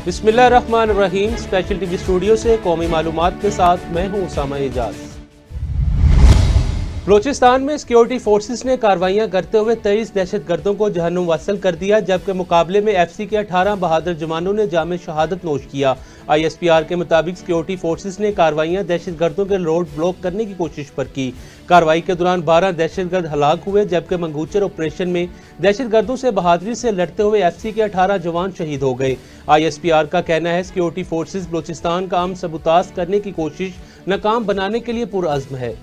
بسم اللہ الرحمن الرحیم۔ اسپیشل ٹی وی اسٹوڈیو سے قومی معلومات کے ساتھ میں ہوں اسامہ اعجاز۔ بلوچستان میں سیکیورٹی فورسز نے کارروائیاں کرتے ہوئے 23 دہشت گردوں کو جہنم وصل کر دیا، جبکہ مقابلے میں ایف سی کے 18 بہادر جوانوں نے جامع شہادت نوش کیا۔ آئی ایس پی آر کے مطابق سیکیورٹی فورسز نے کارروائیاں دہشت گردوں کے روڈ بلاک کرنے کی کوشش پر کی۔ کارروائی کے دوران 12 دہشت گرد ہلاک ہوئے، جبکہ منگوچر آپریشن میں دہشت گردوں سے بہادری سے لڑتے ہوئے ایف سی کے 18 جوان شہید ہو گئے۔ آئی ایس پی آر کا کہنا ہے سیکیورٹی فورسز بلوچستان کا امن سبوتاژ کرنے کی کوشش ناکام بنانے کے لیے پرعزم ہے۔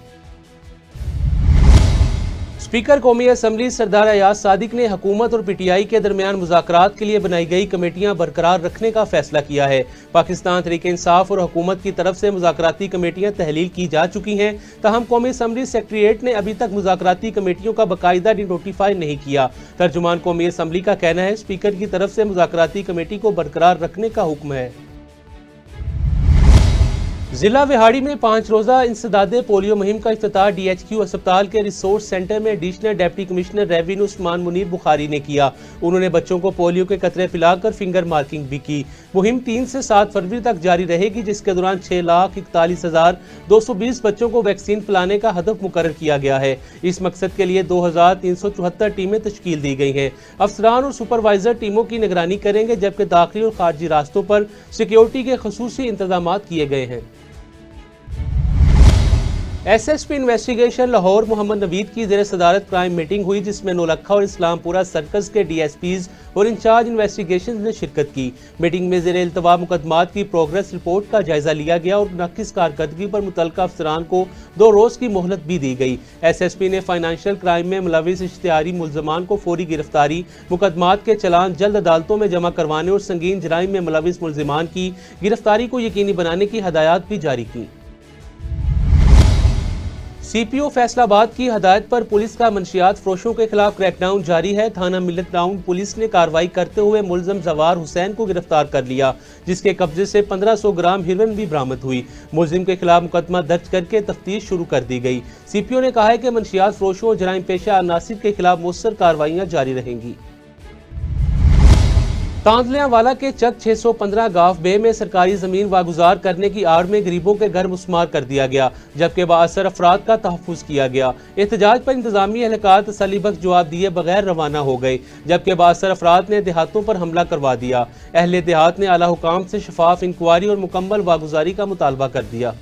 اسپیکر قومی اسمبلی سردار ایاز صادق نے حکومت اور پی ٹی آئی کے درمیان مذاکرات کے لیے بنائی گئی کمیٹیاں برقرار رکھنے کا فیصلہ کیا ہے۔ پاکستان تحریک انصاف اور حکومت کی طرف سے مذاکراتی کمیٹیاں تحلیل کی جا چکی ہیں، تاہم قومی اسمبلی سیکریٹریٹ نے ابھی تک مذاکراتی کمیٹیوں کا باقاعدہ نوٹیفائی نہیں کیا۔ ترجمان قومی اسمبلی کا کہنا ہے اسپیکر کی طرف سے مذاکراتی کمیٹی کو برقرار رکھنے کا حکم ہے۔ ضلع وہاڑی میں 5 روزہ انسداد پولیو مہم کا افتتاح ڈی ایچ کیو اسپتال کے ریسورس سینٹر میں ایڈیشنل ڈپٹی کمشنر ریونیو عثمان منیر بخاری نے کیا۔ انہوں نے بچوں کو پولیو کے قطرے پلا کر فنگر مارکنگ بھی کی۔ مہم 3 سے 7 فروری تک جاری رہے گی، جس کے دوران 6,41,220 بچوں کو ویکسین پلانے کا ہدف مقرر کیا گیا ہے۔ اس مقصد کے لیے 2,374 ٹیمیں تشکیل دی گئی ہیں۔ افسران اور سپروائزر ٹیموں کی نگرانی کریں گے، جبکہ داخلی اور خارجی راستوں پر سیکیورٹی کے خصوصی انتظامات کیے گئے ہیں۔ S S P investigation Lahore Muhammad Naveed کی زیر صدارت کرائم میٹنگ ہوئی، جس میں نولکھا اور اسلام پورہ سرکز کے ڈی ایس پیز اور انچارج انویسٹیگیشن نے شرکت کی۔ میٹنگ میں زیر التوا مقدمات کی پروگریس رپورٹ کا جائزہ لیا گیا اور ناقص کارکردگی پر متعلقہ افسران کو 2 روز کی مہلت بھی دی گئی۔ ایس ایس پی نے فائنانشل کرائم میں ملوث اشتہاری ملزمان کو فوری گرفتاری، مقدمات کے چلان جلد عدالتوں میں جمع کروانے اور سنگین جرائم میں ملوث ملزمان کی گرفتاری کو یقینی بنانے کی ہدایات بھی جاری کی۔ سی پی او فیصل آباد کی ہدایت پر پولیس کا منشیات فروشوں کے خلاف کریک ڈاؤن جاری ہے۔ تھانہ ملت ٹاؤن پولیس نے کارروائی کرتے ہوئے ملزم زوار حسین کو گرفتار کر لیا، جس کے قبضے سے 1500 گرام ہیروئن بھی برآمد ہوئی۔ ملزم کے خلاف مقدمہ درج کر کے تفتیش شروع کر دی گئی۔ سی پی او نے کہا ہے کہ منشیات فروشوں اور جرائم پیشہ عناصر کے خلاف مؤثر کارروائیاں جاری رہیں گی۔ تانزلیاں والا کے چک 615 گاف بے میں سرکاری زمین واگزار کرنے کی آڑ میں غریبوں کے گھر مسمار کر دیا گیا، جبکہ بااثر افراد کا تحفظ کیا گیا۔ احتجاج پر انتظامی اہلکار تسلی بخش جواب دیے بغیر روانہ ہو گئے، جبکہ بااثر افراد نے دیہاتوں پر حملہ کروا دیا۔ اہل دیہات نے اعلیٰ حکام سے شفاف انکوائری اور مکمل واگزاری کا مطالبہ کر دیا۔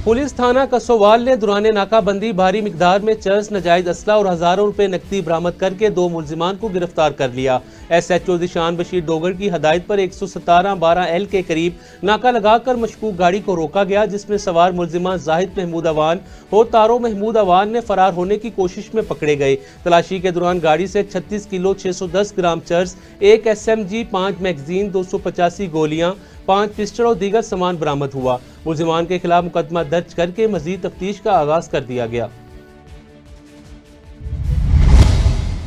پولیس تھانہ کسووال نے دوران ناکہ بندی بھاری مقدار میں چرس، ناجائز اسلحہ اور ہزاروں روپے نقدی برآمد کر کے 2 ملزمان کو گرفتار کر لیا۔ S H O Zeeshan Bashir Dogar کی ہدایت پر 117-12 کے قریب ناکہ لگا کر مشکوک گاڑی کو روکا گیا، جس میں سوار ملزمان زاہد محمود اوان اور تارو محمود اوان نے فرار ہونے کی کوشش میں پکڑے گئے۔ تلاشی کے دوران گاڑی سے 36 کلو 610 گرام چرس، 1 SMG، 5 میگزین، 285 گولیاں، 5 پسٹل اور دیگر سامان برآمد ہوا۔ ملزمان کے خلاف مقدمہ درج کر کے مزید تفتیش کا آغاز کر دیا گیا۔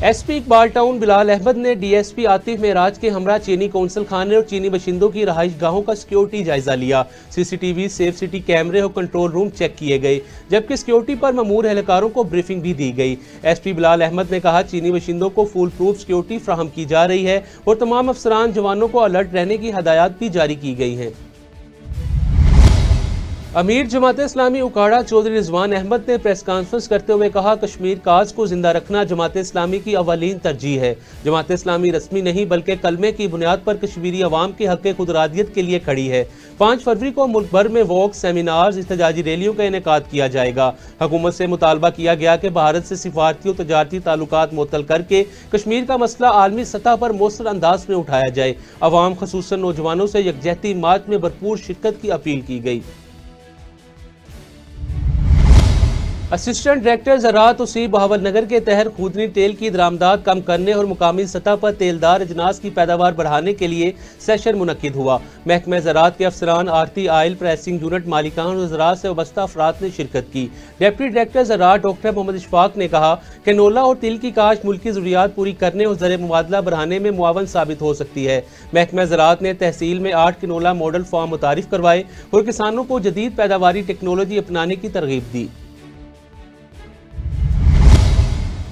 ایس پی اقبال ٹاؤن بلال احمد نے ڈی ایس پی عاطف معراج کے ہمراہ چینی کونسل خانے اور چینی باشندوں کی رہائش گاہوں کا سیکیورٹی جائزہ لیا۔ C C T V, safe city کیمرے اور کنٹرول روم چیک کیے گئے، جبکہ سیکیورٹی پر مامور اہلکاروں کو بریفنگ بھی دی گئی۔ ایس پی بلال احمد نے کہا چینی باشندوں کو فول پروف سیکیورٹی فراہم کی جا رہی ہے اور تمام افسران جوانوں کو الرٹ رہنے کی ہدایات بھی جاری کی گئی ہیں۔ امیر جماعت اسلامی اکاڑا چودھری رضوان احمد نے پریس کانفرنس کرتے ہوئے کہا کشمیر کاز کو زندہ رکھنا جماعت اسلامی کی اولین ترجیح ہے۔ جماعت اسلامی رسمی نہیں بلکہ کلمے کی بنیاد پر کشمیری عوام کے حق خودارادیت کے لیے کھڑی ہے۔ 5 فروری کو ملک بھر میں واک، سیمینارز، احتجاجی ریلیوں کا انعقاد کیا جائے گا۔ حکومت سے مطالبہ کیا گیا کہ بھارت سے سفارتی اور تجارتی تعلقات معطل کر کے کشمیر کا مسئلہ عالمی سطح پر مؤثر انداز میں اٹھایا جائے۔ عوام خصوصاً نوجوانوں سے یکجہتی مارچ میں بھرپور شرکت کی اپیل کی گئی۔ اسسٹنٹ ڈائریکٹر زراعت توصیف بہاول نگر کے تحت خوردنی تیل کی درآمدات کم کرنے اور مقامی سطح پر تیلدار اجناس کی پیداوار بڑھانے کے لیے سیشن منعقد ہوا۔ محکمہ زراعت کے افسران، آرتی آئل پریسنگ یونٹ مالکان اور زراعت سے وابستہ افراد نے شرکت کی۔ ڈپٹی ڈائریکٹر زراعت ڈاکٹر محمد اشفاق نے کہا کہ کنولا اور تل کی کاشت ملکی ضروریات پوری کرنے اور زر مبادلہ بڑھانے میں معاون ثابت ہو سکتی ہے۔ محکمہ زراعت نے تحصیل میں 8 کنولا ماڈل فارم متعارف کروائے اور کسانوں کو جدید پیداواری ٹیکنالوجی اپنانے کی ترغیب دی۔